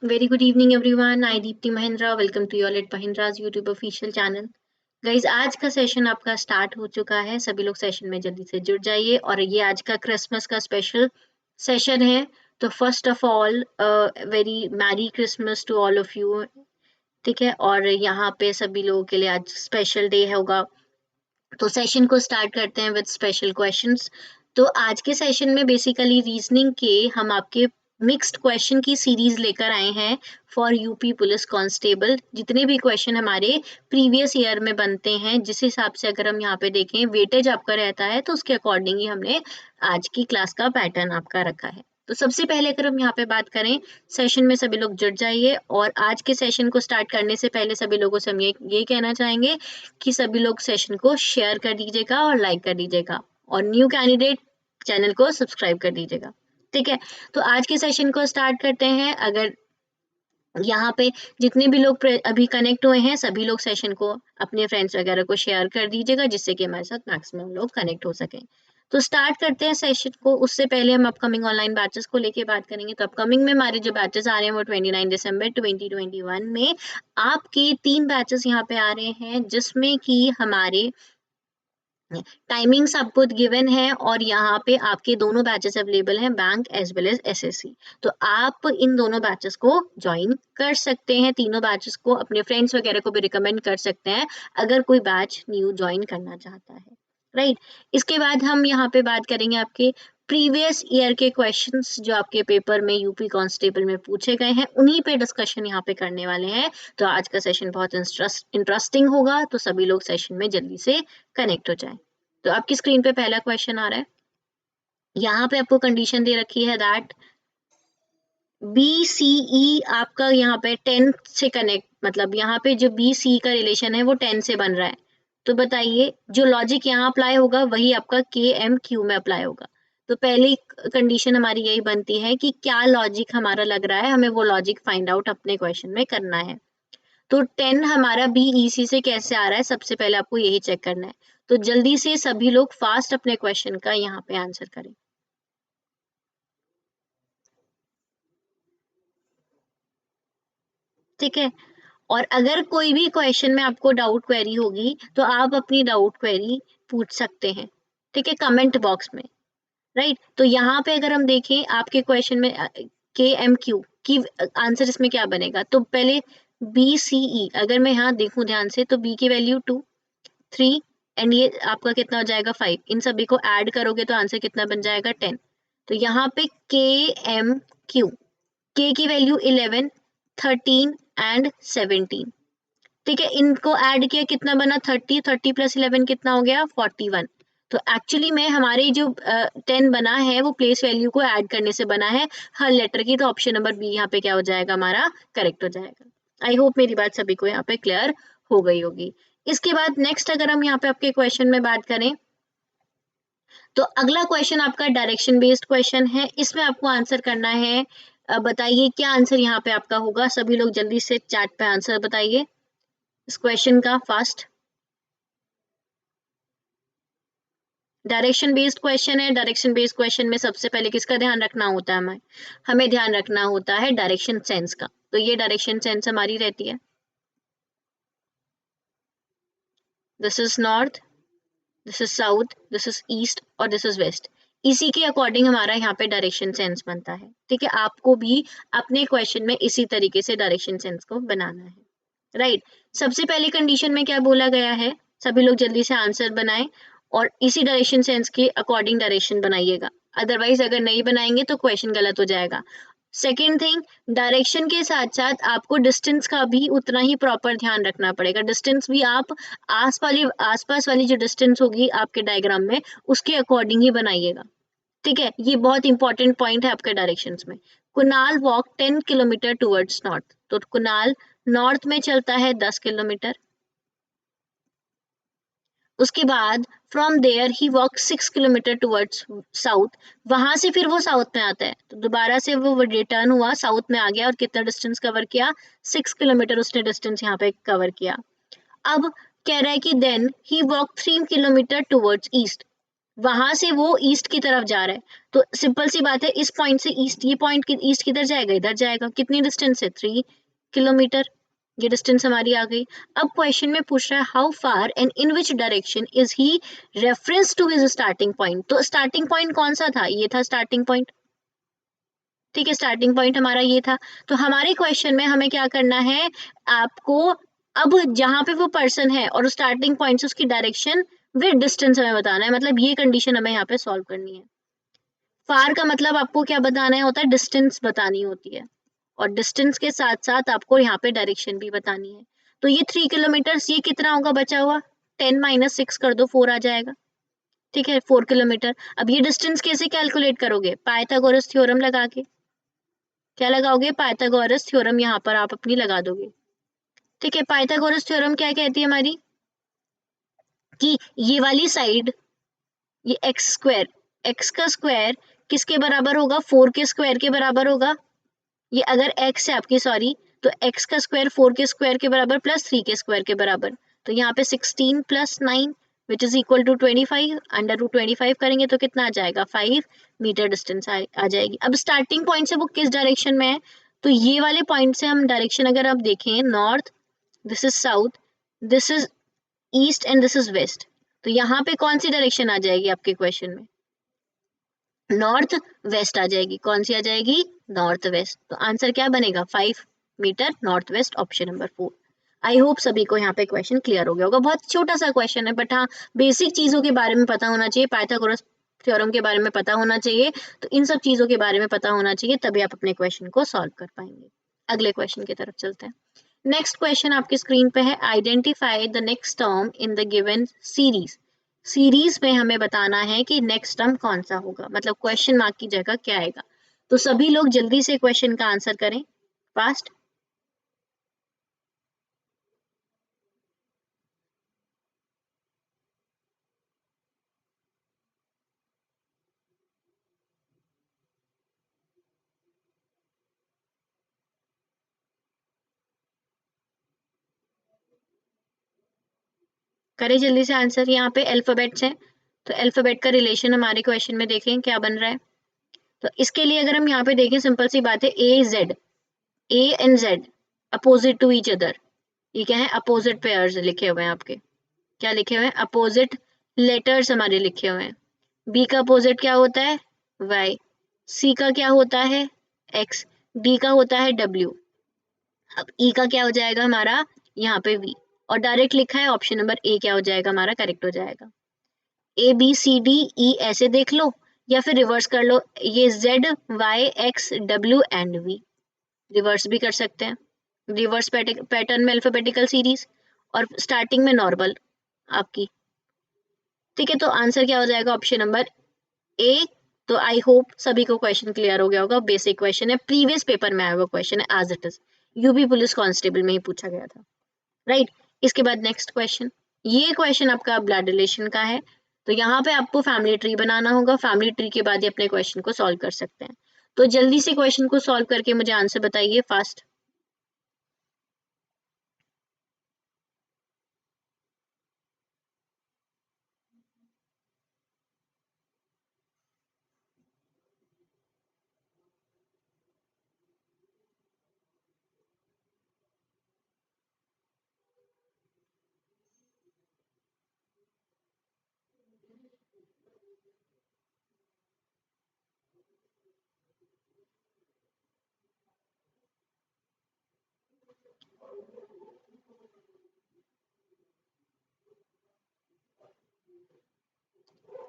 Very good evening, everyone. I Deepti Mahindra. Welcome to your at Mahindra's YouTube official channel. Guys आज का session आपका start हो चुका है। सभी लोग सेशन में जल्दी से जुड़ जाइए और ये आज का क्रिसमस का स्पेशल सेशन है। तो first of all very merry Christmas to all of you. ठीक है, और यहाँ पे सभी लोगों के लिए आज स्पेशल डे होगा। तो सेशन को स्टार्ट करते हैं विद स्पेशल क्वेश्चंस। तो आज के सेशन में बेसिकली रीजनिंग के हम आपके मिक्स्ड क्वेश्चन की सीरीज लेकर आए हैं फॉर यूपी पुलिस कांस्टेबल। जितने भी क्वेश्चन हमारे प्रीवियस ईयर में बनते हैं, जिस हिसाब से अगर हम यहाँ पे देखें वेटेज आपका रहता है, तो उसके अकॉर्डिंग ही हमने आज की क्लास का पैटर्न आपका रखा है। तो सबसे पहले अगर हम यहाँ पे बात करें, सेशन में सभी लोग जुड़ जाइए। और आज के सेशन को स्टार्ट करने से पहले सभी लोगों से हम ये कहना चाहेंगे कि सभी लोग सेशन को शेयर कर दीजिएगा और लाइक कर दीजिएगा, और न्यू कैंडिडेट चैनल को सब्सक्राइब कर दीजिएगा। ठीक है, तो आज के सेशन को स्टार्ट करते हैं। अगर यहाँ पे जितने भी लोग अभी कनेक्ट हुए हैं, सभी लोग सेशन को अपने फ्रेंड्स वगैरह को शेयर कर दीजिएगा, जिससे कि हमारे साथ मैक्सिमम लोग कनेक्ट हो सकें। तो स्टार्ट करते हैं सेशन को। उससे पहले हम अपकमिंग ऑनलाइन बैचेस को लेके बात करेंगे। तो अपकमिंग में हमारे जो बैचेस आ रहे हैं वो 29 दिसंबर 2021 में आपके 3 बैचेस यहाँ पे आ रहे हैं, जिसमें कि हमारे टाइमिंग्स आपको गिवन है और यहाँ पे आपके दोनों बैचेस अवेलेबल हैं, bank as well as SSC. तो आप इन दोनों बैचेस को ज्वाइन कर सकते हैं। तीनों बैचेस को अपने फ्रेंड्स वगैरह को भी रिकमेंड कर सकते हैं अगर कोई बैच न्यू ज्वाइन करना चाहता है। राइट, इसके बाद हम यहाँ पे बात करेंगे आपके प्रीवियस ईयर के क्वेश्चंस जो आपके पेपर में यूपी कांस्टेबल में पूछे गए हैं, उन्हीं पे डिस्कशन यहाँ पे करने वाले हैं। तो आज का सेशन बहुत इंटरेस्टिंग होगा, तो सभी लोग सेशन में जल्दी से कनेक्ट हो जाएं। तो आपकी स्क्रीन पे पहला क्वेश्चन आ रहा है। यहाँ पे आपको कंडीशन दे रखी है दैट BCE आपका यहाँ पे 10 से कनेक्ट, मतलब यहाँ पे जो BC का रिलेशन है वो 10 से बन रहा है। तो बताइए, जो लॉजिक यहाँ अप्लाई होगा वही आपका KMQ में अप्लाई होगा। तो पहली कंडीशन हमारी यही बनती है कि क्या लॉजिक हमारा लग रहा है, हमें वो लॉजिक फाइंड आउट अपने क्वेश्चन में करना है। तो 10 हमारा BEC से कैसे आ रहा है, सबसे पहले आपको यही चेक करना है। तो जल्दी से सभी लोग फास्ट अपने क्वेश्चन का यहाँ पे आंसर करें। ठीक है, और अगर कोई भी क्वेश्चन में आपको डाउट क्वेरी होगी तो आप अपनी डाउट क्वेरी पूछ सकते हैं। ठीक है, कमेंट बॉक्स में। राइट, तो यहाँ पे अगर हम देखें आपके क्वेश्चन में KMQ की आंसर इसमें क्या बनेगा, तो पहले BCE अगर मैं यहाँ देखूं ध्यान से, तो B की वैल्यू 2, 3 एंड ये आपका कितना हो जाएगा 5। इन सभी को ऐड करोगे तो आंसर कितना बन जाएगा 10। तो यहाँ पे KMQ, K की वैल्यू 11, 13 एंड 17। ठीक है, इनको ऐड किया कितना बना 30, 30 प्लस 11 कितना हो गया 41। तो एक्चुअली में हमारे जो 10 बना है वो प्लेस वैल्यू को ऐड करने से बना है हर लेटर की। तो ऑप्शन नंबर बी यहाँ पे क्या हो जाएगा, हमारा करेक्ट हो जाएगा। आई होप मेरी बात सभी को यहाँ पे क्लियर हो गई होगी। इसके बाद नेक्स्ट अगर हम यहाँ पे आपके क्वेश्चन में बात करें, तो अगला क्वेश्चन आपका डायरेक्शन बेस्ड क्वेश्चन है। इसमें आपको आंसर करना है। बताइए क्या आंसर यहाँ पे आपका होगा। सभी लोग जल्दी से चैट पे आंसर बताइए इस क्वेश्चन का फास्ट। डायरेक्शन बेस्ड क्वेश्चन है। डायरेक्शन बेस्ड क्वेश्चन में सबसे पहले किसका ध्यान रखना होता है, हमें हमें ध्यान रखना होता है डायरेक्शन सेंस का। तो ये डायरेक्शन सेंस हमारी रहती है, this is north, this is south, this is east और दिस इज वेस्ट। इसी के अकॉर्डिंग हमारा यहाँ पे डायरेक्शन सेंस बनता है। ठीक है, आपको भी अपने क्वेश्चन में इसी तरीके से डायरेक्शन सेंस को बनाना है। राइट, सबसे पहली कंडीशन में क्या बोला गया है, सभी लोग जल्दी से आंसर बनाएं और इसी डायरेक्शन सेंस के अकॉर्डिंग डायरेक्शन बनाइएगा। अदरवाइज अगर नहीं बनाएंगे तो क्वेश्चन गलत हो जाएगा। सेकेंड थिंग, डायरेक्शन के साथ साथ आपको डिस्टेंस का भी उतना ही प्रॉपर ध्यान रखना पड़ेगा। डिस्टेंस भी आप आसपास वाली जो डिस्टेंस होगी आपके डायग्राम में उसके अकॉर्डिंग ही बनाइएगा। ठीक है, ये बहुत इंपॉर्टेंट पॉइंट है आपके डायरेक्शंस में। Kunal walk 10 kilometre towards north, तो कुणाल नॉर्थ में चलता है 10 किलोमीटर। उसके बाद from there he walk 6 kilometre towards south, वहां से फिर वो साउथ में आता है। तो दोबारा से वो रिटर्न हुआ, साउथ में आ गया और कितना डिस्टेंस कवर किया, 6 किलोमीटर उसने डिस्टेंस यहाँ पे कवर किया। अब कह रहा है कि then he walk 3 kilometre towards east, वहां से वो ईस्ट की तरफ जा रहा है, तो सिंपल सी बात है, इस पॉइंट से ईस्ट, ये पॉइंट ईस्ट किधर जाएगा, इधर जाएगा। कितनी डिस्टेंस है, 3 किलोमीटर। ये डिस्टेंस हमारी आ गई। अब क्वेश्चन में पूछ रहा है how far and in which direction is he reference to his starting point. तो स्टार्टिंग पॉइंट कौन सा था, ये था स्टार्टिंग पॉइंट। ठीक है, स्टार्टिंग पॉइंट हमारा ये था। तो हमारे क्वेश्चन में हमें क्या करना है, आपको अब जहां पे वो पर्सन है और स्टार्टिंग पॉइंट से उसकी डायरेक्शन विद डिस्टेंस हमें बताना है, मतलब ये कंडीशन हमें यहाँ पे सॉल्व करनी है। फार का मतलब आपको क्या बताना है होता है, डिस्टेंस बतानी होती है, और डिस्टेंस के साथ साथ आपको यहाँ पे डायरेक्शन भी बतानी है। तो ये 3 किलोमीटर, ये कितना होगा बचा हुआ, 10 - 6 कर दो, 4 आ जाएगा। ठीक है, 4 किलोमीटर। अब ये डिस्टेंस कैसे कैलकुलेट करोगे, पाइथागोरस थ्योरम लगा के। क्या लगाओगे, पाइथागोरस थ्योरम यहाँ पर आप अपनी लगा दोगे। ठीक है, पाइथागोरस थ्योरम क्या कहती है हमारी, कि ये वाली साइड, ये एक्स स्क्वायर, एक्स का स्क्वायर किसके बराबर होगा, 4 के स्क्वायर के बराबर होगा। ये अगर एक्स है आपकी, सॉरी, तो एक्स का स्क्वायर 4 के स्क्वायर के बराबर प्लस 3 के स्क्वायर के बराबर। तो यहाँ पे 16 + 9 विच इज इक्वल टू 25, √25 करेंगे तो कितना आ जाएगा, 5 मीटर डिस्टेंस आ जाएगी। अब स्टार्टिंग पॉइंट से वो किस डायरेक्शन में है, तो ये वाले पॉइंट से हम डायरेक्शन अगर आप देखें, north, this is south, this is east and this is west. तो यहाँ पे कौन सी डायरेक्शन आ जाएगी आपके क्वेश्चन में, नॉर्थ वेस्ट आ जाएगी। कौन सी आ जाएगी, नॉर्थ वेस्ट। तो आंसर क्या बनेगा, 5 metre north west, option number 4। I hope सभी को यहाँ पे क्वेश्चन क्लियर हो गया होगा। बहुत छोटा सा क्वेश्चन है, बट हाँ, बेसिक चीजों के बारे में पता होना चाहिए, पाइथागोरस थ्योरम के बारे में पता होना चाहिए, तो इन सब चीजों के बारे में पता होना चाहिए, तभी आप अपने क्वेश्चन को सॉल्व कर पाएंगे। अगले क्वेश्चन की तरफ चलते हैं। नेक्स्ट क्वेश्चन आपकी स्क्रीन पे है, identify the next term in the given series. Series में हमें बताना है कि नेक्स्ट टर्म कौन सा होगा, मतलब क्वेश्चन मार्क की जगह क्या आएगा। तो सभी लोग जल्दी से क्वेश्चन का आंसर करें, फास्ट। करें जल्दी से आंसर। यहाँ पे अल्फाबेट्स हैं, तो अल्फाबेट का रिलेशन हमारे क्वेश्चन में देखें क्या बन रहा है। तो इसके लिए अगर हम यहाँ पे देखें, सिंपल सी बात है, A and Z opposite to each other. ये क्या है, अपोजिट पेयर्स लिखे हुए हैं आपके। क्या लिखे हुए हैं, अपोजिट लेटर्स हमारे लिखे हुए हैं। बी का अपोजिट क्या होता है, वाई। सी का क्या होता है, एक्स। डी का होता है डब्ल्यू। अब ई का क्या हो जाएगा हमारा, यहाँ पे वी। और डायरेक्ट लिखा है ऑप्शन नंबर ए, क्या हो जाएगा हमारा, करेक्ट हो जाएगा। A B C D E ऐसे देख लो, या फिर रिवर्स कर लो, ये Z Y X W and V, reverse भी कर सकते हैं। रिवर्स पैटर्न में अल्फाबेटिकल सीरीज, और स्टार्टिंग में नॉर्मल आपकी। ठीक है, तो आंसर क्या हो जाएगा, ऑप्शन नंबर ए। तो आई होप सभी को क्वेश्चन क्लियर हो गया होगा। बेसिक क्वेश्चन है, प्रीवियस पेपर में आया हुआ क्वेश्चन है, as it is UP police constable में ही पूछा गया था, राइट। इसके बाद नेक्स्ट क्वेश्चन, ये क्वेश्चन आपका ब्लड रिलेशन का है। तो यहाँ पे आपको फैमिली ट्री बनाना होगा, फैमिली ट्री के बाद ही अपने क्वेश्चन को सॉल्व कर सकते हैं। तो जल्दी से क्वेश्चन को सॉल्व करके मुझे आंसर बताइए, फास्ट।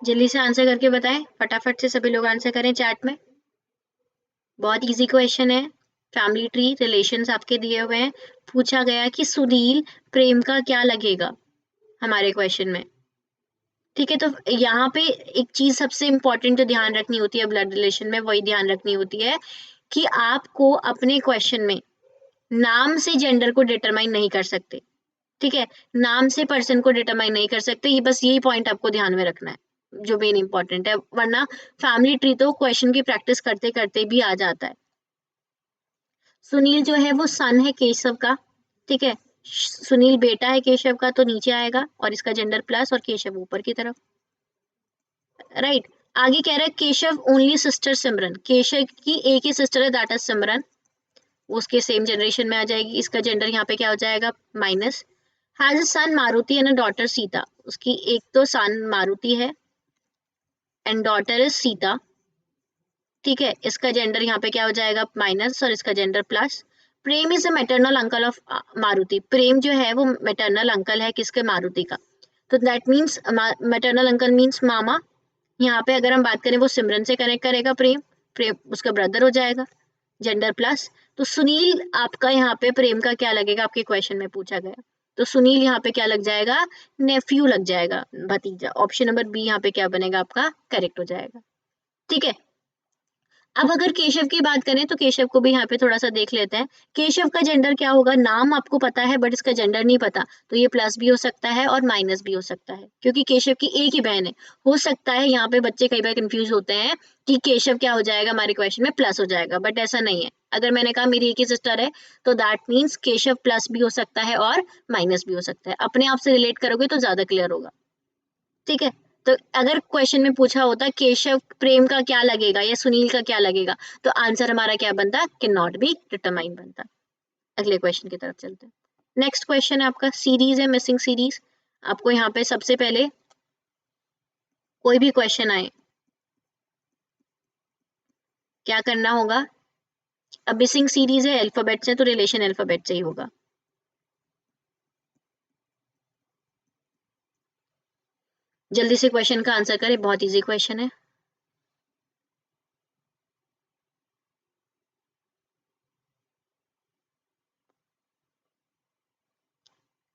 जल्दी से आंसर करके बताएं, फटाफट से सभी लोग आंसर करें चैट में। बहुत इजी क्वेश्चन है, फैमिली ट्री रिलेशंस आपके दिए हुए हैं। पूछा गया कि सुनील प्रेम का क्या लगेगा हमारे क्वेश्चन में। ठीक है, तो यहाँ पे एक चीज सबसे इंपॉर्टेंट जो ध्यान रखनी होती है ब्लड रिलेशन में, वही ध्यान रखनी होती है कि आपको अपने क्वेश्चन में नाम से जेंडर को डिटरमाइन नहीं कर सकते। ठीक है, नाम से पर्सन को डिटरमाइन नहीं कर सकते, ये बस यही पॉइंट आपको ध्यान में रखना है जो मेन इंपॉर्टेंट है, वरना फैमिली ट्री तो क्वेश्चन की प्रैक्टिस करते करते भी आ जाता है। सुनील जो है वो सन है केशव का। ठीक है, सुनील बेटा है केशव का, तो नीचे आएगा, और इसका जेंडर प्लस और केशव ऊपर की तरफ। राइट। आगे कह रहा है केशव ओनली सिस्टर सिमरन, केशव की एक ही सिस्टर है दैट इज सिमरन, उसके सेम जनरेशन में आ जाएगी। इसका जेंडर यहाँ पे क्या हो जाएगा minus. Has a son Maruti and a daughter Sita, उसकी एक तो सन मारुति है एंड डॉटर इज सीता, ठीक है। इसका जेंडर यहाँ पे क्या हो जाएगा माइनस और इसका gender plus. Prem is a maternal uncle of Maruti, Prem जो है वो मैटरनल अंकल है किसके मारुति का, तो that means maternal uncle means मामा। यहाँ पे अगर हम बात करें वो सिमरन से कनेक्ट करेगा प्रेम, प्रेम उसका ब्रदर हो जाएगा, जेंडर प्लस। तो सुनील आपका यहाँ पे प्रेम का क्या लगेगा, आपके क्वेश्चन में पूछा गया, तो सुनील यहाँ पे क्या लग जाएगा, नेफ्यू लग जाएगा, भतीजा। ऑप्शन नंबर बी यहाँ पे क्या बनेगा आपका करेक्ट हो जाएगा, ठीक है। अब अगर केशव की बात करें तो केशव को भी यहाँ पे थोड़ा सा देख लेते हैं। केशव का जेंडर क्या होगा, नाम आपको पता है बट इसका जेंडर नहीं पता, तो ये प्लस भी हो सकता है और माइनस भी हो सकता है क्योंकि केशव की एक ही बहन है। हो सकता है यहाँ पे बच्चे कई बार कंफ्यूज होते हैं कि केशव क्या हो जाएगा हमारे क्वेश्चन में प्लस हो जाएगा, बट ऐसा नहीं है। अगर मैंने कहा मेरी एक ही सिस्टर है तो दैट मीन्स केशव प्लस भी हो सकता है और माइनस भी हो सकता है। अपने आप से रिलेट करोगे तो ज्यादा क्लियर होगा, ठीक है। तो अगर क्वेश्चन में पूछा होता केशव प्रेम का क्या लगेगा या सुनील का क्या लगेगा, तो आंसर हमारा क्या बनता, कैन नॉट बी डिटरमाइन बनता। अगले क्वेश्चन की तरफ चलते हैं। नेक्स्ट क्वेश्चन है आपका सीरीज है, मिसिंग सीरीज। आपको यहाँ पे सबसे पहले कोई भी क्वेश्चन आए क्या करना होगा, अब मिसिंग सीरीज है अल्फाबेट से तो रिलेशन अल्फाबेट से ही होगा। जल्दी से क्वेश्चन का आंसर करें, बहुत इजी क्वेश्चन है।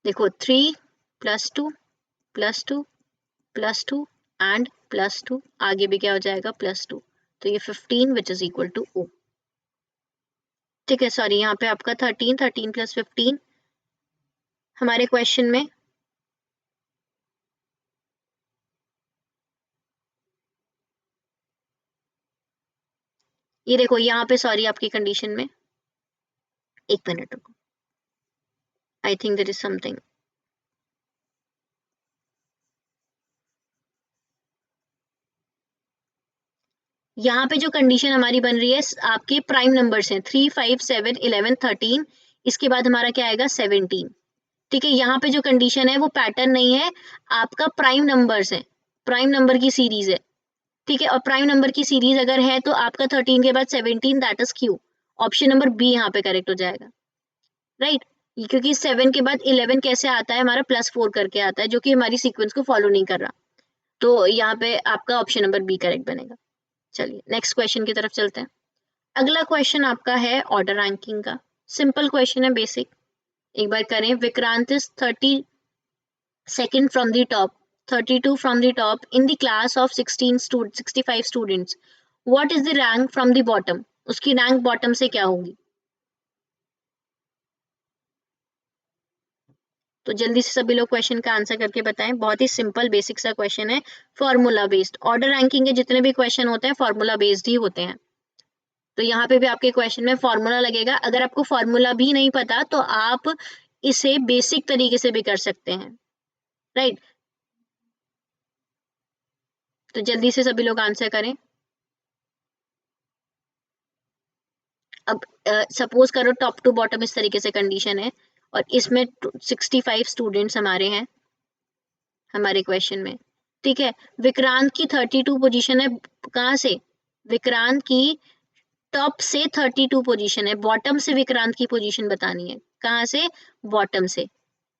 देखो 3 +2 +2 +2 एंड +2, आगे भी क्या हो जाएगा +2, तो ये 15 which is equal to O, ठीक है। सॉरी यहाँ पे आपका 13 13 + 15 हमारे क्वेश्चन में ये देखो, यहाँ पे सॉरी आपकी कंडीशन में, एक मिनट रुको, I think there is something. यहाँ पे जो कंडीशन हमारी बन रही है आपके प्राइम नंबर्स हैं 3 5 7 11 13, इसके बाद हमारा क्या आएगा 17, ठीक है। यहाँ पे जो कंडीशन है वो पैटर्न नहीं है, आपका प्राइम नंबर्स है, प्राइम नंबर की सीरीज है, ठीक है। और प्राइम नंबर की सीरीज अगर है तो आपका 13 के बाद 17 that is Q, option number B यहाँ पे करेक्ट हो जाएगा, राइट। क्योंकि 7 के बाद 11 कैसे आता है हमारा +4 करके आता है जो कि हमारी सीक्वेंस को फॉलो नहीं कर रहा, तो यहाँ पे आपका ऑप्शन नंबर बी करेक्ट बनेगा। चलिए नेक्स्ट क्वेश्चन की तरफ चलते हैं। अगला क्वेश्चन आपका है ऑर्डर रैंकिंग का, सिंपल क्वेश्चन है बेसिक, एक बार करें। Vikrant is 32nd from the top, 32 from the top in the class of 65 students, what is the rank from the bottom, उसकी रैंक बॉटम से क्या होगी, तो जल्दी से सभी लोग क्वेश्चन का आंसर करके बताएं। बहुत ही सिंपल बेसिक सा क्वेश्चन है, फॉर्मूला बेस्ड। ऑर्डर रैंकिंग के जितने भी क्वेश्चन होते हैं फॉर्मूला बेस्ड ही होते हैं, तो यहाँ पे भी आपके क्वेश्चन में फॉर्मूला लगेगा। अगर आपको फॉर्मूला भी नहीं पता तो आप इसे बेसिक तरीके से भी कर सकते हैं, राइट। तो जल्दी से सभी लोग आंसर करें। अब सपोज करो टॉप टू बॉटम इस तरीके से कंडीशन है और इसमें 65 स्टूडेंट्स हमारे हैं हमारे क्वेश्चन में, ठीक है। विक्रांत की 32 पोजीशन है, कहाँ से, विक्रांत की टॉप से 32 पोजीशन है, बॉटम से विक्रांत की पोजीशन बतानी है, कहाँ से, बॉटम से।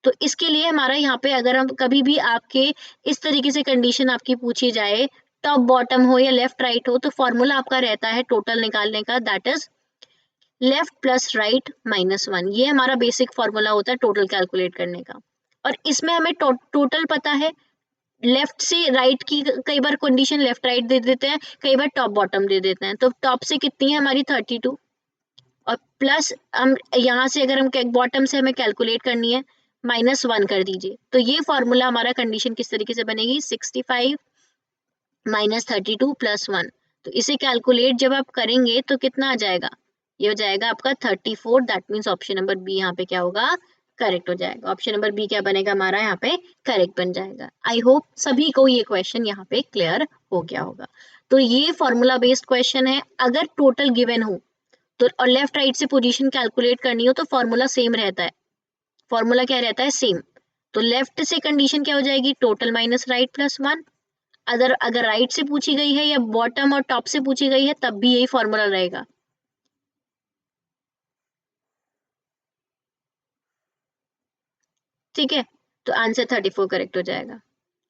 तो इसके लिए हमारा यहाँ पे अगर हम कभी भी आपके इस तरीके से कंडीशन आपकी पूछी जाए, टॉप बॉटम हो या लेफ्ट राइट हो, तो फॉर्मूला आपका रहता है टोटल निकालने का, that is left plus right -1, ये हमारा बेसिक फॉर्मूला होता है टोटल कैलकुलेट करने का। और इसमें हमें टोटल पता है, लेफ्ट से राइट की कई बार कंडीशन लेफ्ट राइट दे देते हैं, कई बार टॉप बॉटम दे देते हैं, तो टॉप से कितनी है हमारी 32 और प्लस हम यहाँ से अगर हम बॉटम से हमें कैलकुलेट करनी है -1 कर दीजिए, तो ये फॉर्मूला हमारा कंडीशन किस तरीके से बनेगी 65 -32 + 1, तो इसे कैलकुलेट जब आप करेंगे तो कितना आ जाएगा, ये हो जाएगा आपका 34, that means option number B यहाँ पे क्या होगा करेक्ट हो जाएगा। ऑप्शन नंबर बी क्या बनेगा हमारा यहाँ पे करेक्ट बन जाएगा। आई होप सभी को ये क्वेश्चन यहाँ पे क्लियर हो गया होगा। तो ये फॉर्मूला बेस्ड क्वेश्चन है। अगर टोटल गिवन हो तो और लेफ्ट राइट से पोजीशन कैलकुलेट करनी हो तो फॉर्मूला सेम रहता है। फॉर्मूला क्या रहता है सेम। तो लेफ्ट से कंडीशन क्या हो जाएगी टोटल माइनस राइट प्लस 1। अगर राइट से पूछी गई है या बॉटम और टॉप से पूछी गई है तब भी यही फॉर्मूला रहेगा। ठीक है, तो आंसर 34 करेक्ट हो जाएगा।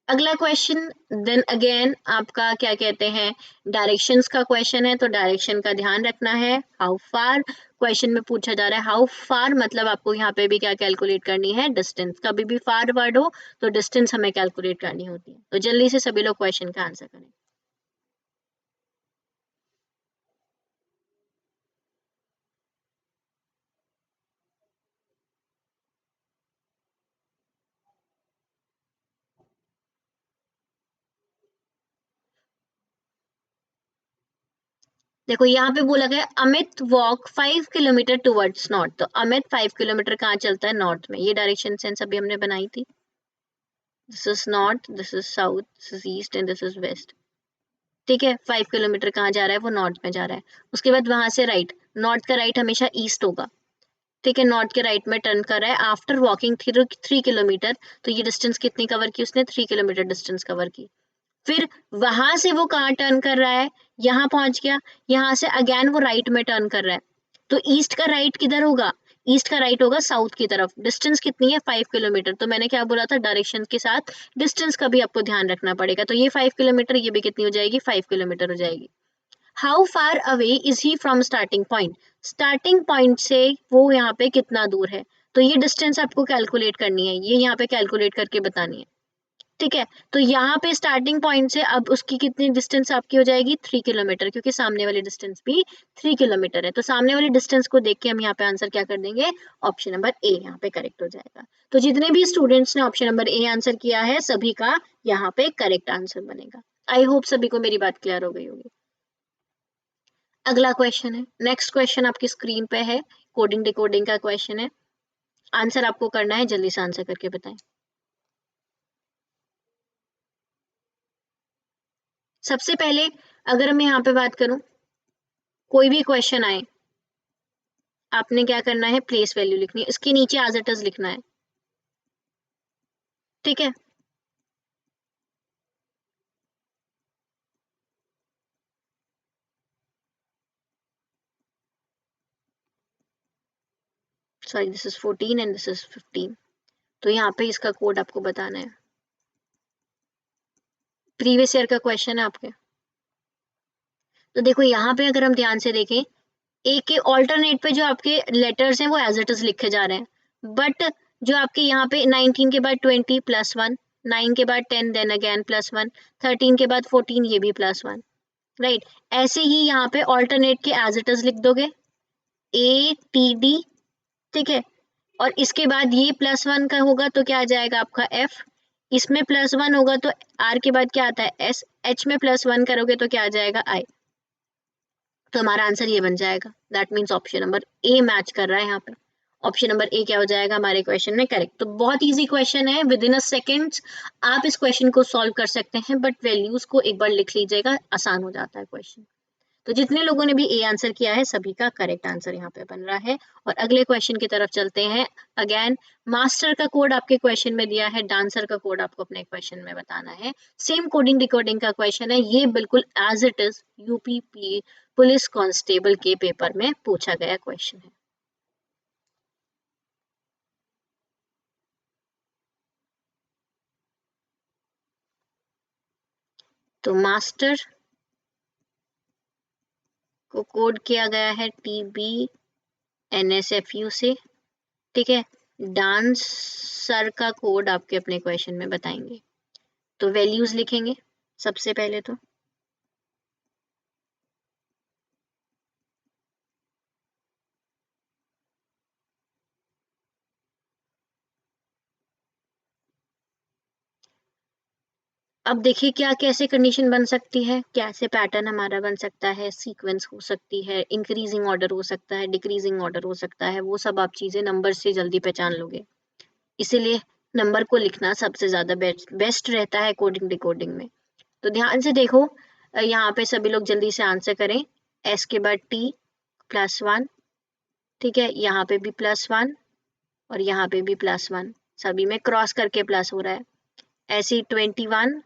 अगला क्वेश्चन देन अगेन आपका क्या कहते हैं डायरेक्शंस का क्वेश्चन है। तो डायरेक्शन का ध्यान रखना है। हाउ फार क्वेश्चन में पूछा जा रहा है। हाउ फार मतलब आपको यहाँ पे भी क्या कैलकुलेट करनी है डिस्टेंस। कभी भी फार वर्ड हो तो डिस्टेंस हमें कैलकुलेट करनी होती है। तो जल्दी से सभी लोग क्वेश्चन का आंसर करें। देखो यहाँ पे बोला गया Amit walk 5 kilometre towards north. तो अमित 5 किलोमीटर कहाँ चलता है नॉर्थ में। ये डायरेक्शन सेंस अभी हमने बनाई थी। This is north, this is south, this is east and this is west. ठीक है, 5 किलोमीटर कहाँ जा रहा है वो नॉर्थ में जा रहा है। उसके बाद वहां से राइट, नॉर्थ का राइट हमेशा ईस्ट होगा। ठीक है, नॉर्थ के राइट में टर्न कर रहा है आफ्टर वॉकिंग 3 किलोमीटर। तो ये डिस्टेंस कितनी कवर की उसने 3 किलोमीटर डिस्टेंस कवर की। फिर वहां से वो कहाँ टर्न कर रहा है यहाँ पहुंच गया। यहाँ से अगेन वो राइट में टर्न कर रहा है। तो ईस्ट का राइट किधर होगा, ईस्ट का राइट होगा साउथ की तरफ। डिस्टेंस कितनी है 5 किलोमीटर। तो मैंने क्या बोला था डायरेक्शन के साथ डिस्टेंस का भी आपको ध्यान रखना पड़ेगा। तो ये 5 किलोमीटर, ये भी कितनी हो जाएगी 5 किलोमीटर हो जाएगी। How far away is he from starting point. Starting point से वो यहाँ पे कितना दूर है। तो ये डिस्टेंस आपको कैलकुलेट करनी है, ये यहाँ पे कैलकुलेट करके बतानी है। ठीक है, तो यहाँ पे स्टार्टिंग पॉइंट से अब उसकी कितनी डिस्टेंस आपकी हो जाएगी 3 किलोमीटर, क्योंकि सामने वाली डिस्टेंस भी 3 किलोमीटर है। तो सामने वाली डिस्टेंस को देख के हम यहाँ पे आंसर क्या कर देंगे ऑप्शन नंबर ए यहाँ पे करेक्ट हो जाएगा। तो जितने भी स्टूडेंट्स ने ऑप्शन नंबर ए आंसर किया है सभी का यहाँ पे करेक्ट आंसर बनेगा। आई होप सभी को मेरी बात क्लियर हो गई होगी। अगला क्वेश्चन है, नेक्स्ट क्वेश्चन आपकी स्क्रीन पे है, कोडिंग डिकोडिंग का क्वेश्चन है। आंसर आपको करना है, जल्दी से आंसर करके बताएं। सबसे पहले अगर मैं यहाँ पे बात करूं, कोई भी क्वेश्चन आए आपने क्या करना है प्लेस वैल्यू लिखनी है, इसके नीचे एज इट इज लिखना है। ठीक है, sorry this is 14 and this is 15। तो यहाँ पे इसका कोड आपको बताना है। प्रीवियस ईयर का क्वेश्चन है आपके। तो देखो यहाँ पे अगर हम ध्यान से देखें, एक के ऑल्टरनेट पे जो आपके लेटर्स हैं वो एज इट इज लिखे जा रहे हैं। बट जो आपके यहाँ पे 19 के बाद 20 +1, 9 के बाद 10 देन अगेन +1, 13 के बाद 14 ये भी +1। राइट, ऐसे ही यहाँ पे ऑल्टरनेट के एज इट इज लिख दोगे ATD। ठीक है, और इसके बाद ये +1 का होगा तो क्या आ जाएगा आपका F। इसमें +1 होगा तो R के बाद क्या आता है S। H में +1 करोगे तो क्या आ जाएगा I। तो हमारा आंसर ये बन जाएगा। That means option number A match कर रहा है यहाँ पे। ऑप्शन नंबर ए क्या हो जाएगा हमारे क्वेश्चन में करेक्ट। तो बहुत इजी क्वेश्चन है, विद इन अ सेकेंड्स आप इस क्वेश्चन को सॉल्व कर सकते हैं। बट वैल्यूज को एक बार लिख लीजिएगा, आसान हो जाता है क्वेश्चन। तो जितने लोगों ने भी ए आंसर किया है सभी का करेक्ट आंसर यहाँ पे बन रहा है। और अगले क्वेश्चन की तरफ चलते हैं। अगेन मास्टर का कोड आपके क्वेश्चन में दिया है, डांसर का कोड आपको अपने क्वेश्चन में बताना है। सेम कोडिंग डिकोडिंग का क्वेश्चन है, ये बिल्कुल as it is UP police constable के पेपर में पूछा गया क्वेश्चन है। तो मास्टर को कोड किया गया है TBNSFU से। ठीक है, डांसर का कोड आपके अपने क्वेश्चन में बताएंगे। तो वैल्यूज लिखेंगे सबसे पहले। तो अब देखिए क्या कैसे कंडीशन बन सकती है, कैसे पैटर्न हमारा बन सकता है। सीक्वेंस हो सकती है, इंक्रीजिंग ऑर्डर हो सकता है, डिक्रीजिंग ऑर्डर हो सकता है। वो सब आप चीजें नंबर से जल्दी पहचान लोगे। इसीलिए नंबर को लिखना सबसे ज्यादा बेस्ट रहता है कोडिंग डिकोडिंग में। तो ध्यान से देखो, यहाँ पे सभी लोग जल्दी से आंसर करें। एस के बाद टी +1, ठीक है, यहाँ पे भी +1 और यहाँ पे भी +1, सभी में क्रॉस करके प्लस हो रहा है। ऐसे ही 21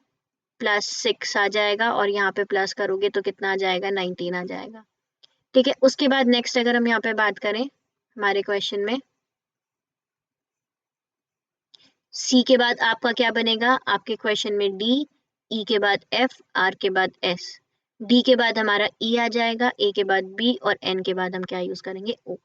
+6 आ जाएगा और यहाँ पे प्लस करोगे तो कितना आ जाएगा, 19 आ जाएगा। ठीक है, उसके बाद नेक्स्ट अगर हम यहाँ पे बात करें हमारे क्वेश्चन में, सी के बाद आपका क्या बनेगा, आपके क्वेश्चन में डी, ई के बाद एफ, आर के बाद एस, डी के बाद हमारा ई आ जाएगा, ए के बाद बी और एन के बाद हम क्या यूज करेंगे, O.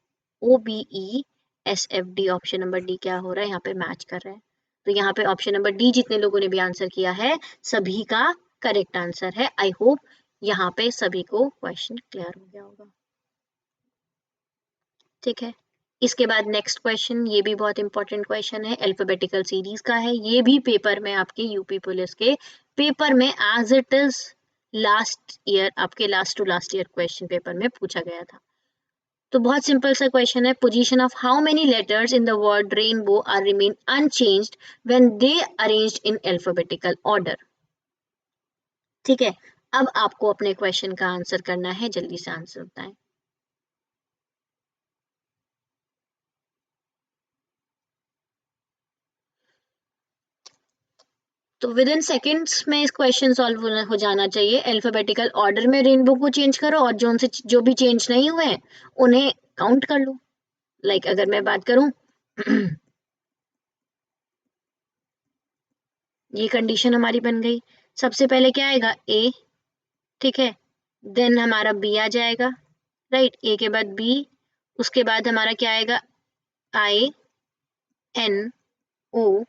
O B E S F D, option number D क्या हो रहा है यहाँ पे, मैच कर रहा है। तो यहाँ पे ऑप्शन नंबर डी जितने लोगों ने भी आंसर किया है सभी का करेक्ट आंसर है। आई होप यहाँ पे सभी को क्वेश्चन क्लियर हो गया होगा। ठीक है, इसके बाद नेक्स्ट क्वेश्चन, ये भी बहुत इंपॉर्टेंट क्वेश्चन है, अल्फाबेटिकल सीरीज का है। ये भी पेपर में आपके यूपी पुलिस के पेपर में as it is last year, आपके last to last year question paper में पूछा गया था। तो बहुत सिंपल सा क्वेश्चन है, position of how many letters in the word rainbow are remain unchanged when they arranged in alphabetical order. ठीक है, अब आपको अपने क्वेश्चन का आंसर करना है, जल्दी से आंसर बताएं। तो विद इन सेकेंड्स में इस क्वेश्चन सॉल्व हो जाना चाहिए। अल्फाबेटिकल ऑर्डर में रेनबो को चेंज करो और जो भी चेंज नहीं हुए हैं उन्हें काउंट कर लो। अगर मैं बात करूं ये कंडीशन हमारी बन गई। सबसे पहले क्या आएगा, ए, ठीक है, देन हमारा बी आ जाएगा, राइट, ए के बाद बी, उसके बाद हमारा क्या आएगा, I, N, O,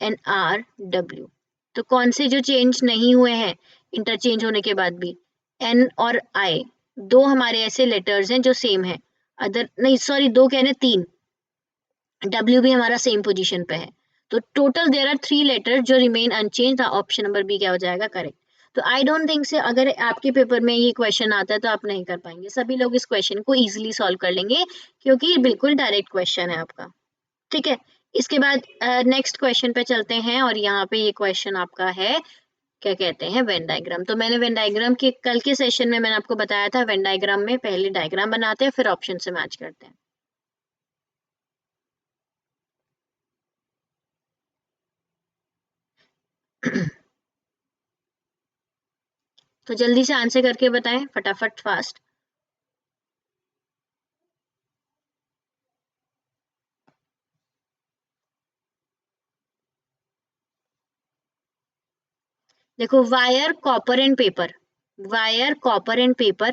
N, R, W. तो कौन से जो चेंज नहीं हुए हैं इंटरचेंज होने के बाद भी, एन और आई, दो हमारे ऐसे लेटर्स हैं जो सेम है। अदर नहीं, सॉरी, दो कहने तीन, डब्ल्यू भी हमारा सेम पोजीशन पे है। तो टोटल देयर आर 3 लेटर जो remain unchange. Option number B क्या हो जाएगा, करेक्ट। तो आई डोंट थिंक से अगर आपके पेपर में ये क्वेश्चन आता है तो आप नहीं कर पाएंगे, सभी लोग इस क्वेश्चन को इजीली सॉल्व कर लेंगे क्योंकि बिल्कुल डायरेक्ट क्वेश्चन है आपका। ठीक है, इसके बाद नेक्स्ट क्वेश्चन पे चलते हैं और यहाँ पे ये क्वेश्चन आपका है, क्या कहते हैं, वेन डायग्राम। तो मैंने वेन डायग्राम के कल के सेशन में मैंने आपको बताया था, वेन डायग्राम में पहले डायग्राम बनाते हैं फिर ऑप्शन से मैच करते हैं। तो जल्दी से आंसर करके बताएं, फटाफट, फास्ट। देखो, wire, copper and paper, wire, copper and paper,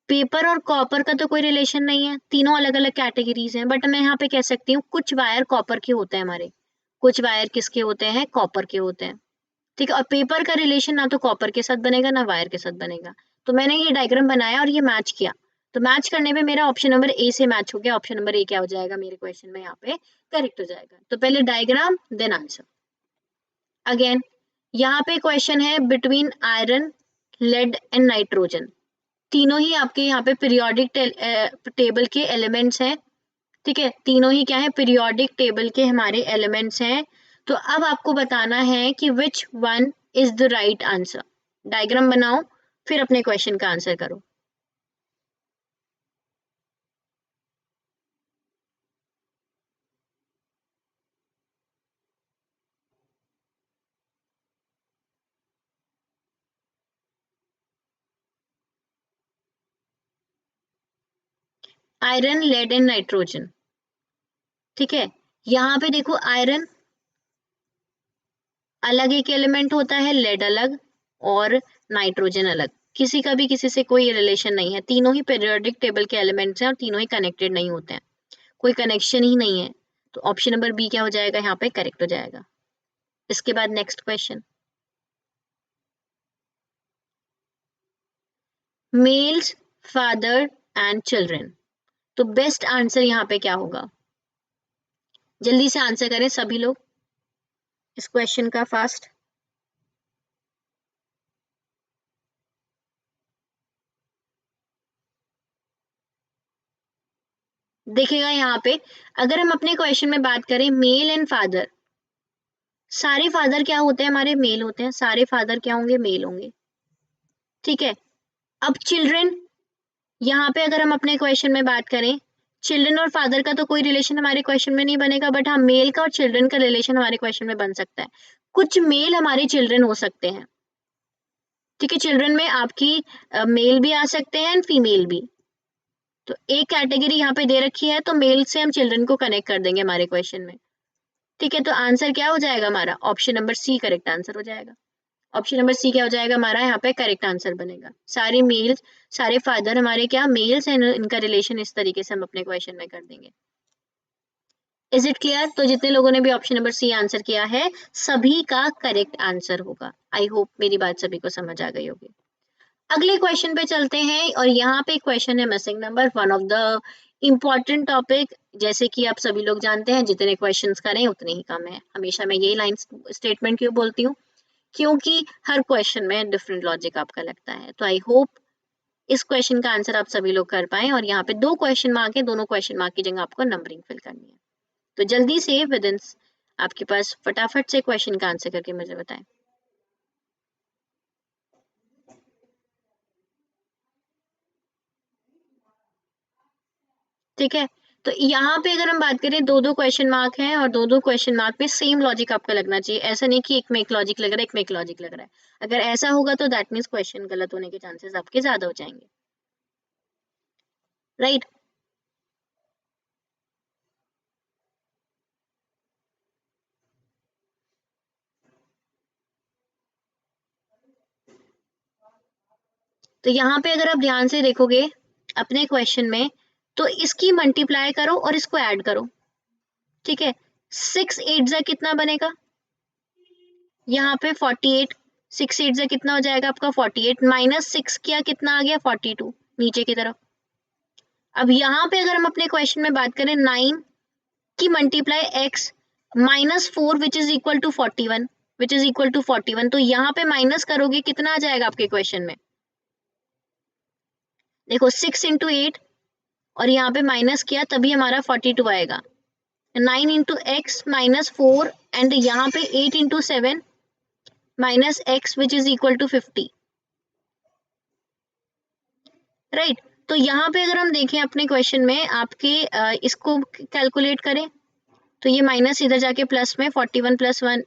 paper और कॉपर का तो कोई रिलेशन नहीं है, तीनों अलग अलग कैटेगरीज हैं, बट मैं यहाँ पे कह सकती हूँ कुछ वायर कॉपर के होते हैं हमारे, कुछ वायर किसके होते हैं, कॉपर के होते हैं। ठीक है, और पेपर का रिलेशन ना तो कॉपर के साथ बनेगा ना वायर के साथ बनेगा। तो मैंने ये डायग्राम बनाया और ये मैच किया, तो मैच करने पे मेरा ऑप्शन नंबर ए से मैच हो गया। ऑप्शन नंबर ए क्या हो जाएगा मेरे क्वेश्चन में यहाँ पे, करेक्ट हो जाएगा। तो पहले डायग्राम देन आंसर। अगेन यहाँ पे क्वेश्चन है between iron, lead and nitrogen, तीनों ही आपके यहाँ पे पीरियोडिक टेबल के एलिमेंट्स हैं। ठीक है, तीनों ही क्या है, पीरियोडिक टेबल के हमारे एलिमेंट्स हैं। तो अब आपको बताना है कि which one is the right answer. Diagram बनाओ फिर अपने क्वेश्चन का आंसर करो। Iron, lead and nitrogen. ठीक है, यहाँ पे देखो, आयरन अलग एक एलिमेंट होता है, लेड अलग और नाइट्रोजन अलग, किसी का भी किसी से कोई रिलेशन नहीं है, तीनों ही पीरियोडिक टेबल के एलिमेंट्स हैं और तीनों ही कनेक्टेड नहीं होते हैं, कोई कनेक्शन ही नहीं है। तो ऑप्शन नंबर बी क्या हो जाएगा यहाँ पे, करेक्ट हो जाएगा। इसके बाद next question, males, father and children. तो बेस्ट आंसर यहाँ पे क्या होगा, जल्दी से आंसर करें सभी लोग इस क्वेश्चन का, फास्ट। देखिएगा यहाँ पे, अगर हम अपने क्वेश्चन में बात करें मेल एंड फादर, सारे फादर क्या होते हैं हमारे, मेल होते हैं, सारे फादर क्या होंगे, मेल होंगे, ठीक है। अब चिल्ड्रन, यहाँ पे अगर हम अपने क्वेश्चन में बात करें, चिल्ड्रन और फादर का तो कोई रिलेशन हमारे क्वेश्चन में नहीं बनेगा, बट हाँ मेल का और चिल्ड्रन का रिलेशन हमारे क्वेश्चन में बन सकता है। कुछ मेल हमारे चिल्ड्रन हो सकते हैं, ठीक है। चिल्ड्रन में आपकी मेल भी आ सकते हैं एंड फीमेल भी, तो एक कैटेगरी यहाँ पे दे रखी है, तो मेल से हम चिल्ड्रन को कनेक्ट कर देंगे हमारे क्वेश्चन में, ठीक है। तो आंसर क्या हो जाएगा हमारा, option number C correct answer हो जाएगा। ऑप्शन नंबर सी क्या हो जाएगा हमारा, यहाँ पे करेक्ट आंसर बनेगा। सारे मेल्स, सारे फादर हमारे क्या मेल्स हैं, इनका रिलेशन इस तरीके से हम अपने क्वेश्चन में कर देंगे। Is it clear? तो जितने लोगों ने भी ऑप्शन नंबर सी आंसर किया है, सभी का करेक्ट आंसर होगा। आई होप मेरी बात सभी को समझ आ गई होगी। अगले क्वेश्चन पे चलते हैं, और यहाँ पे क्वेश्चन है missing number, one of the important topic. जैसे कि आप सभी लोग जानते हैं, जितने क्वेश्चंस करें उतने ही कम है। हमेशा मैं यही लाइन स्टेटमेंट क्यों बोलती हूँ, क्योंकि हर क्वेश्चन में डिफरेंट लॉजिक आपका लगता है। तो आई होप इस क्वेश्चन का आंसर आप सभी लोग कर पाए। और यहाँ पे 2 क्वेश्चन मार्क है, दोनों क्वेश्चन मार्क की जगह आपको नंबरिंग फिल करनी है। तो जल्दी से विद इन आपके पास फटाफट से क्वेश्चन का आंसर करके मुझे बताएं। ठीक है, तो यहाँ पे अगर हम बात करें, 2-2 क्वेश्चन मार्क हैं, और 2-2 क्वेश्चन मार्क पे सेम लॉजिक आपका लगना चाहिए। ऐसा नहीं कि एक में एक लॉजिक लग रहा है, एक में एक लॉजिक लग रहा है। अगर ऐसा होगा तो दैट मीन्स क्वेश्चन गलत होने के चांसेस आपके ज्यादा हो जाएंगे, राइट? तो यहाँ पे अगर आप ध्यान से देखोगे अपने क्वेश्चन में, तो इसकी मल्टीप्लाई करो और इसको ऐड करो, ठीक है। 6 8 जा कितना बनेगा, यहाँ पे 48, 6 8 जा कितना हो जाएगा आपका 48, माइनस 6 किया कितना आ गया 42 नीचे की तरफ। अब यहाँ पे अगर हम अपने क्वेश्चन में बात करें, 9 की multiply x minus 4 which is equal to 41, which is equal to 41, तो यहाँ पे माइनस करोगे कितना आ जाएगा आपके क्वेश्चन में, देखो 6 इंटू 8 और यहाँ पे माइनस किया तभी हमारा 42 आएगा। 9 इंटू एक्स माइनस 4 एंड यहाँ पे 8 into 7 minus X which is equal to 50, right. तो यहाँ पे अगर हम देखें अपने क्वेश्चन में आपके इसको कैलकुलेट करें, तो ये माइनस इधर जाके प्लस में 41 प्लस 1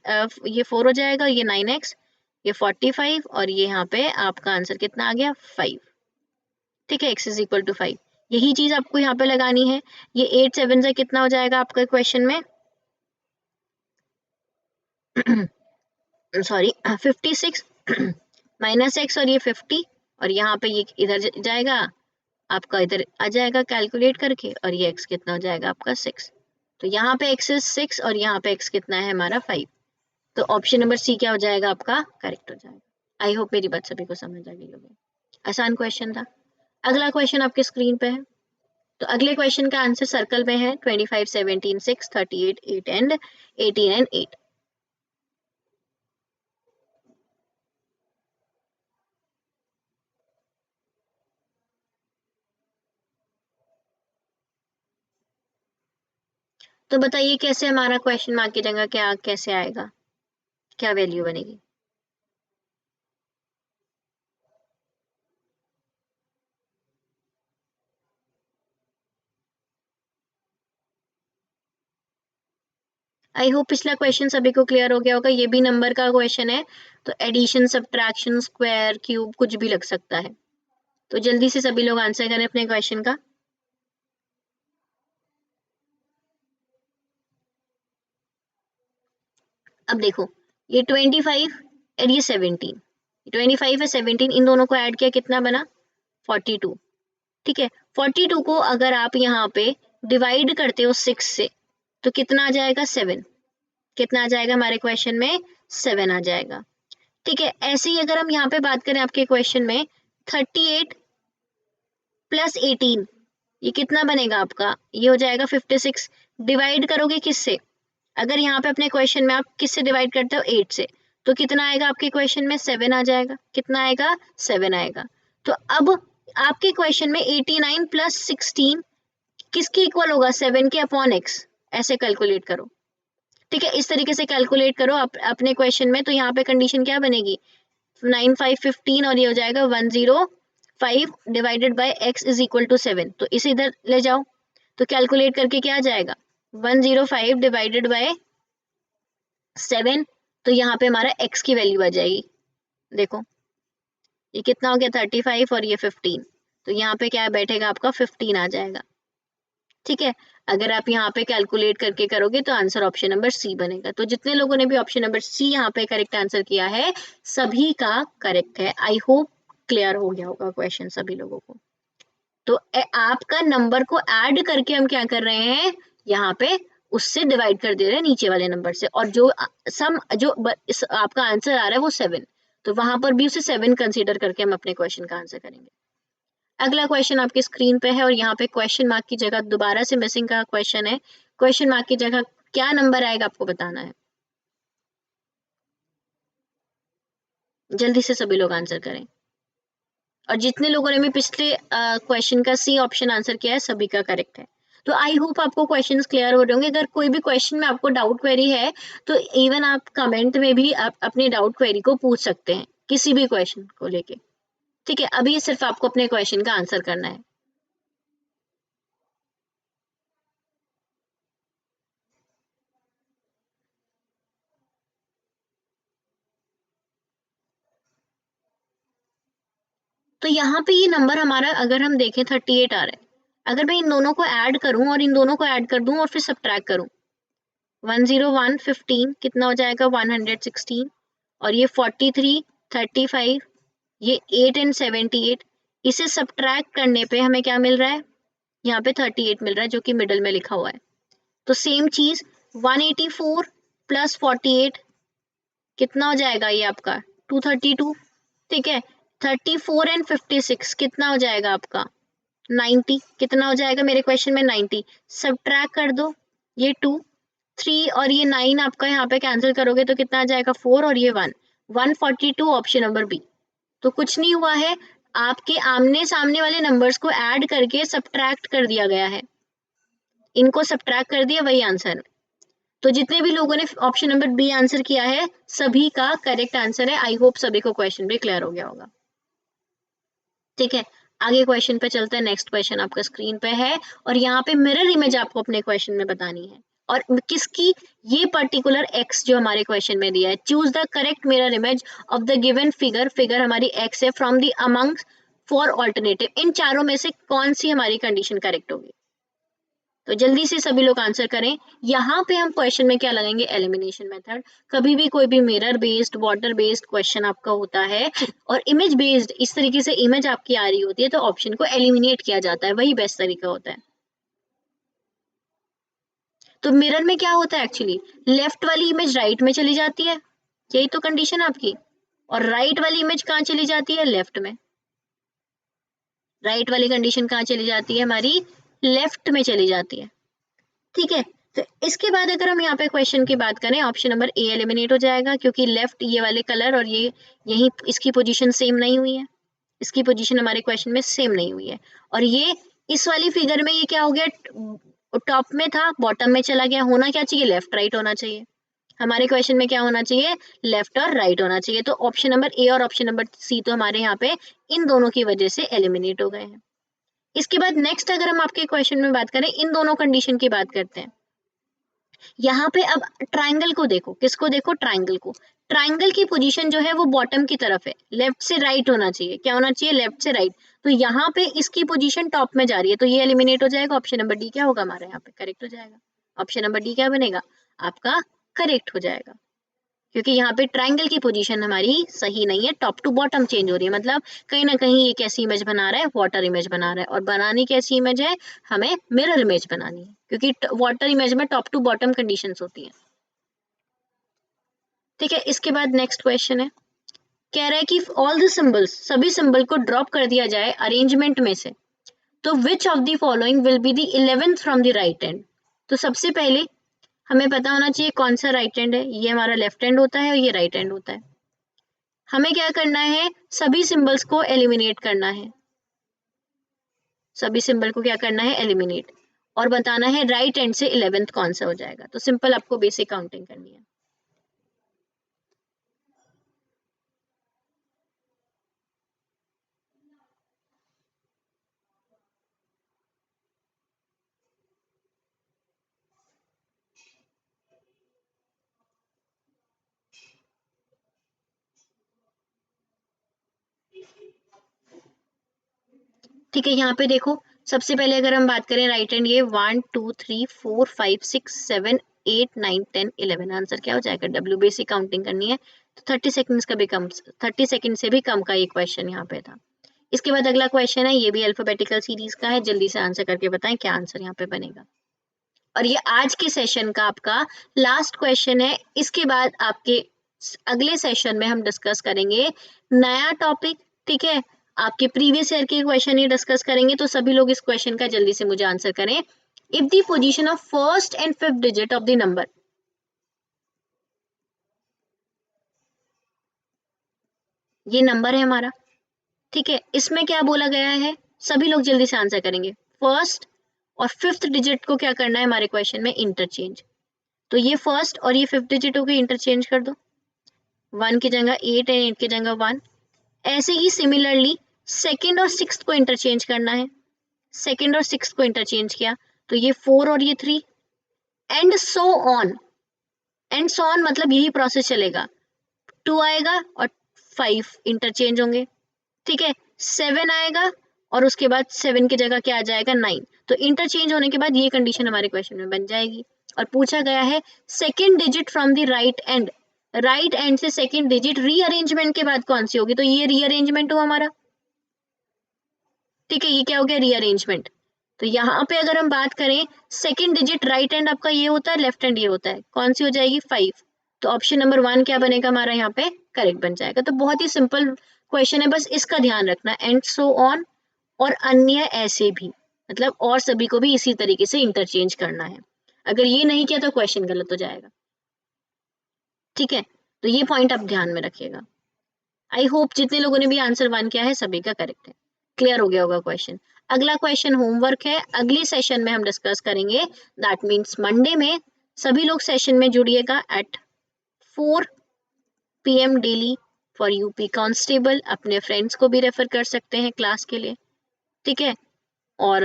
ये 4 हो जाएगा, ये 9x, ये 45, और ये यहाँ पे आपका आंसर कितना आ गया 5, ठीक है। x इज इक्वल टू 5, यही चीज आपको यहाँ पे लगानी है। ये 8 7 से कितना हो जाएगा आपका क्वेश्चन में सॉरी 56 माइनस x और ये 50, और यहाँ पे ये इधर जाएगा आपका, इधर आ जाएगा कैलकुलेट करके, और ये x कितना हो जाएगा आपका 6। तो यहाँ पे x इज 6 और यहाँ पे x कितना है हमारा 5। तो ऑप्शन नंबर सी क्या हो जाएगा आपका, करेक्ट हो जाएगा। आई होप मेरी बात सभी को समझ आ गई होगी। आसान क्वेश्चन था। अगला क्वेश्चन आपके स्क्रीन पे है। तो अगले क्वेश्चन का आंसर सर्कल में है, 25 17 6 38 8 एंड 18 एंड 8। तो बताइए कैसे हमारा क्वेश्चन मार्क की जगह क्या कैसे आएगा, क्या वैल्यू बनेगी? आई होप पिछला क्वेश्चन सभी को क्लियर हो गया होगा। ये भी नंबर का क्वेश्चन है, तो एडिशन सब्ट्रैक्शन स्क्वायर क्यूब कुछ भी लग सकता है। तो जल्दी से सभी लोग आंसर करें अपने क्वेश्चन का। अब देखो, ये 25 और ये 17, 25 है 17, इन दोनों को ऐड किया कितना बना 42, ठीक है। 42 को अगर आप यहाँ पे डिवाइड करते हो 6 से, तो कितना आ जाएगा 7, कितना आ जाएगा हमारे क्वेश्चन में 7 आ जाएगा, ठीक है। ऐसे ही अगर हम यहाँ पे बात करें आपके क्वेश्चन में 38 प्लस 18, ये कितना बनेगा आपका, ये हो जाएगा 56। डिवाइड करोगे किससे, अगर यहाँ पे अपने क्वेश्चन में आप किससे डिवाइड करते हो 8 से, तो कितना आएगा आपके क्वेश्चन में 7 आ जाएगा, कितना आएगा 7 आएगा। तो अब आपके क्वेश्चन में 89 प्लस 16 किसके इक्वल होगा, 7 के अपॉन x, ऐसे कैलकुलेट करो। ठीक है, इस तरीके से कैलकुलेट करो अपने क्वेश्चन में। तो यहाँ पे कंडीशन क्या बनेगी, 9 5 15 और ये हो जाएगा 105 divided by x is equal to 7। तो इसे इधर ले जाओ, तो कैलकुलेट करके क्या आ जाएगा, 105 डिवाइडेड बाय 7। तो यहाँ पे हमारा x की वैल्यू आ जाएगी, देखो ये कितना हो गया 35 और ये 15, तो यहाँ पे क्या बैठेगा आपका 15 आ जाएगा। ठीक है, अगर आप यहाँ पे कैलकुलेट करके करोगे तो आंसर ऑप्शन नंबर सी बनेगा। तो जितने लोगों ने भी ऑप्शन नंबर सी यहाँ पे करेक्ट आंसर किया है, सभी का करेक्ट है। आई होप क्लियर हो गया होगा क्वेश्चन सभी लोगों को। तो आपका नंबर को ऐड करके हम क्या कर रहे हैं, यहाँ पे उससे डिवाइड कर दे रहे हैं नीचे वाले नंबर से, और जो सम जो आपका आंसर आ रहा है वो 7, तो वहां पर भी उसे 7 कंसीडर करके हम अपने क्वेश्चन का आंसर करेंगे। अगला क्वेश्चन आपकी स्क्रीन पे है और यहाँ पे क्वेश्चन मार्क की जगह दोबारा से मिसिंग का क्वेश्चन है। क्वेश्चन मार्क की जगह क्या नंबर आएगा आपको बताना है, जल्दी से सभी लोग आंसर करें। और जितने लोगों ने भी पिछले क्वेश्चन का सी ऑप्शन आंसर किया है, सभी का करेक्ट है। तो आई होप आपको क्वेश्चंस क्लियर हो रहे होंगे। अगर कोई भी क्वेश्चन में आपको डाउट क्वेरी है तो इवन आप कमेंट में भी आप अपनी डाउट क्वेरी को पूछ सकते हैं, किसी भी क्वेश्चन को लेके। ठीक है, अभी सिर्फ आपको अपने क्वेश्चन का आंसर करना है। तो यहाँ पे ये नंबर हमारा अगर हम देखें 38 आ रहा है, अगर मैं इन दोनों को ऐड करूं और इन दोनों को ऐड कर दूं और फिर सब्ट्रैक्ट करूं, 101 15 कितना हो जाएगा 116, और ये 43 35, ये 8 एंड 78, इसे सब्ट्रैक्ट करने पे हमें क्या मिल रहा है, यहाँ पे 38 मिल रहा है जो कि मिडल में लिखा हुआ है। तो सेम चीज 184 प्लस 48 कितना हो जाएगा, ये आपका 232। ठीक है, 34 एंड 56 कितना हो जाएगा आपका 90, कितना हो जाएगा मेरे क्वेश्चन में 90, सब्ट्रैक्ट कर दो, ये 2 3 और ये 9 आपका यहाँ पे कैंसिल करोगे तो कितना आ जाएगा 4 और ये 1, 142 ऑप्शन नंबर बी। तो कुछ नहीं हुआ है, आपके आमने सामने वाले नंबर्स को ऐड करके सब्ट्रैक्ट कर दिया गया है, इनको सब्ट्रैक्ट कर दिया, वही आंसर है। तो जितने भी लोगों ने ऑप्शन नंबर बी आंसर किया है, सभी का करेक्ट आंसर है। आई होप सभी को क्वेश्चन भी क्लियर हो गया होगा। ठीक है, आगे क्वेश्चन पे चलते हैं। नेक्स्ट क्वेश्चन आपका स्क्रीन पे है और यहाँ पे मिरर इमेज आपको अपने क्वेश्चन में बतानी है, और किसकी, ये पर्टिकुलर एक्स जो हमारे क्वेश्चन में दिया है। Choose the correct mirror image of the given figure, figure हमारी एक्स है, from the among four alternative, इन चारों में से कौन सी हमारी कंडीशन करेक्ट होगी। तो जल्दी से सभी लोग आंसर करें। यहाँ पे हम क्वेश्चन में क्या लगेंगे, एलिमिनेशन मेथड। कभी भी कोई भी mirror based, water based question आपका होता है और इमेज बेस्ड, इस तरीके से इमेज आपकी आ रही होती है, तो ऑप्शन को एलिमिनेट किया जाता है, वही बेस्ट तरीका होता है। तो मिरर में क्या होता है एक्चुअली, लेफ्ट वाली इमेज राइट में चली जाती है, यही तो कंडीशन आपकी, और राइट वाली इमेज कहाँ चली जाती है, लेफ्ट में। राइट वाली कंडीशन कहाँ चली जाती है, हमारी लेफ्ट में चली जाती है। ठीक है, तो इसके बाद अगर हम यहाँ पे क्वेश्चन की बात करें, ऑप्शन नंबर ए एलिमिनेट हो जाएगा, क्योंकि लेफ्ट ये वाले कलर और ये यही इसकी पोजीशन सेम नहीं हुई है, इसकी पोजीशन हमारे क्वेश्चन में सेम नहीं हुई है। और ये इस वाली फिगर में ये क्या हो गया, टॉप में था बॉटम में चला गया, होना क्या चाहिए, लेफ्ट राइट होना चाहिए। हमारे क्वेश्चन में क्या होना चाहिए, लेफ्ट और राइट होना चाहिए। तो ऑप्शन नंबर ए और ऑप्शन नंबर सी तो हमारे यहाँ पे इन दोनों की वजह से एलिमिनेट हो गए हैं। इसके बाद नेक्स्ट अगर हम आपके क्वेश्चन में बात करें, इन दोनों कंडीशन की बात करते हैं। यहाँ पे अब ट्राइंगल को देखो, किसको देखो, ट्राइंगल को। ट्राइंगल की पोजीशन जो है वो बॉटम की तरफ है, लेफ्ट से राइट होना चाहिए, क्या होना चाहिए, लेफ्ट से राइट। तो यहाँ पे इसकी पोजीशन टॉप में जा रही है, तो ये एलिमिनेट हो जाएगा। ऑप्शन नंबर डी क्या होगा हमारा यहाँ पे, करेक्ट हो जाएगा। ऑप्शन नंबर डी क्या बनेगा आपका, करेक्ट हो जाएगा, क्योंकि यहाँ पे ट्राइंगल की पोजीशन हमारी सही नहीं है, टॉप टू बॉटम चेंज हो रही है, मतलब कहीं ना कहीं ये कैसी इमेज बना रहा है, वाटर इमेज बना रहा है। और बनानी कैसी इमेज है, हमें मिरर इमेज बनानी है, क्योंकि वाटर इमेज में टॉप टू बॉटम कंडीशंस होती हैं। ठीक है, इसके बाद नेक्स्ट क्वेश्चन है, कह रहा है कि ऑल द सिंबल्स, सभी सिंबल को ड्रॉप कर दिया जाए अरेंजमेंट में से, तो which of the following will be the 11th from the right hand. तो सबसे पहले हमें पता होना चाहिए कौन सा राइट हैंड है, ये हमारा लेफ्ट हैंड होता है और ये राइट हैंड होता है। हमें क्या करना है, सभी सिंबल्स को एलिमिनेट करना है, सभी सिंबल को क्या करना है, एलिमिनेट। और बताना है राइट एंड से 11th कौन सा हो जाएगा। तो सिंपल आपको बेसिक काउंटिंग करनी है। ठीक है, यहाँ पे देखो, सबसे पहले अगर हम बात करें राइट हैंड, ये 1 2 3 4 5 6 7 8 9 10 11, आंसर क्या हो जाएगा डब्ल्यू। बेसिक काउंटिंग करनी है तो 30 सेकंड्स का भी कम, 30 सेकंड से भी कम का ये क्वेश्चन यहाँ पे था। इसके बाद अगला क्वेश्चन है, ये भी अल्फाबेटिकल सीरीज का है, जल्दी से आंसर करके बताएं क्या आंसर यहाँ पे बनेगा। और ये आज के सेशन का आपका लास्ट क्वेश्चन है। इसके बाद आपके अगले सेशन में हम डिस्कस करेंगे नया टॉपिक। ठीक है, आपके प्रीवियस ईयर के क्वेश्चन ही डिस्कस करेंगे, तो सभी लोग इस क्वेश्चन का जल्दी से मुझे आंसर करें। If the position of first and fifth digit of the number, ये नंबर है हमारा, ठीक है, इसमें क्या बोला गया है, सभी लोग जल्दी से आंसर करेंगे। फर्स्ट और फिफ्थ डिजिट को क्या करना है हमारे क्वेश्चन में, इंटरचेंज। तो ये फर्स्ट और ये फिफ्थ डिजिट हो गई, इंटरचेंज कर दो, 1 की जगह 8 एंड 8 की जगह 1। ऐसे ही सिमिलरली सेकंड और सिक्स्थ को इंटरचेंज करना है, सेकंड और सिक्स्थ को इंटरचेंज किया तो ये 4 और ये 3, and so on. And so on मतलब यही प्रोसेस चलेगा, 2 आएगा और 5 इंटरचेंज होंगे, ठीक है, 7 आएगा और उसके बाद 7 की जगह क्या आ जाएगा, 9। तो इंटरचेंज होने के बाद ये कंडीशन हमारे क्वेश्चन में बन जाएगी। और पूछा गया है second digit from the right and, right and से सेकंड डिजिट रीअरेंजमेंट के बाद कौन सी होगी, तो ये रीअरेंजमेंट हुआ हमारा, ठीक है, ये क्या हो गया, रीअरेंजमेंट। तो यहाँ पे अगर हम बात करें सेकंड डिजिट राइट हैंड आपका ये होता है, लेफ्ट हैंड ये होता है, कौन सी हो जाएगी, 5। तो ऑप्शन नंबर 1 क्या बनेगा हमारा यहाँ पे, करेक्ट बन जाएगा। तो बहुत ही सिंपल क्वेश्चन है, बस इसका ध्यान रखना, एंड सो ऑन और अन्य ऐसे भी, मतलब और सभी को भी इसी तरीके से इंटरचेंज करना है। अगर ये नहीं किया तो क्वेश्चन गलत हो जाएगा, ठीक है। तो ये पॉइंट आप ध्यान में रखिएगा। आई होप जितने लोगों ने भी आंसर 1 किया है सभी का करेक्ट है, क्लियर हो गया होगा क्वेश्चन। अगला क्वेश्चन होमवर्क है, अगली सेशन में हम डिस्कस करेंगे, दैट मीन्स मंडे में। सभी लोग सेशन में जुड़िएगा at 4 PM daily for UP constable. अपने फ्रेंड्स को भी रेफर कर सकते हैं क्लास के लिए, ठीक है। और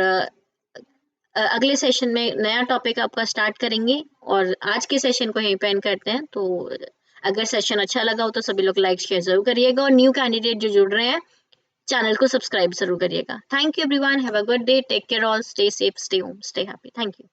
अगले सेशन में नया टॉपिक आपका स्टार्ट करेंगे, और आज के सेशन को यहीं पे एंड करते हैं। तो अगर सेशन अच्छा लगा हो तो सभी लोग लाइक शेयर जरूर करिएगा, और न्यू कैंडिडेट जो जुड़ रहे हैं चैनल को सब्सक्राइब जरूर करिएगा। Thank you everyone, have a good day, take care all, stay safe, stay home, stay happy, thank you.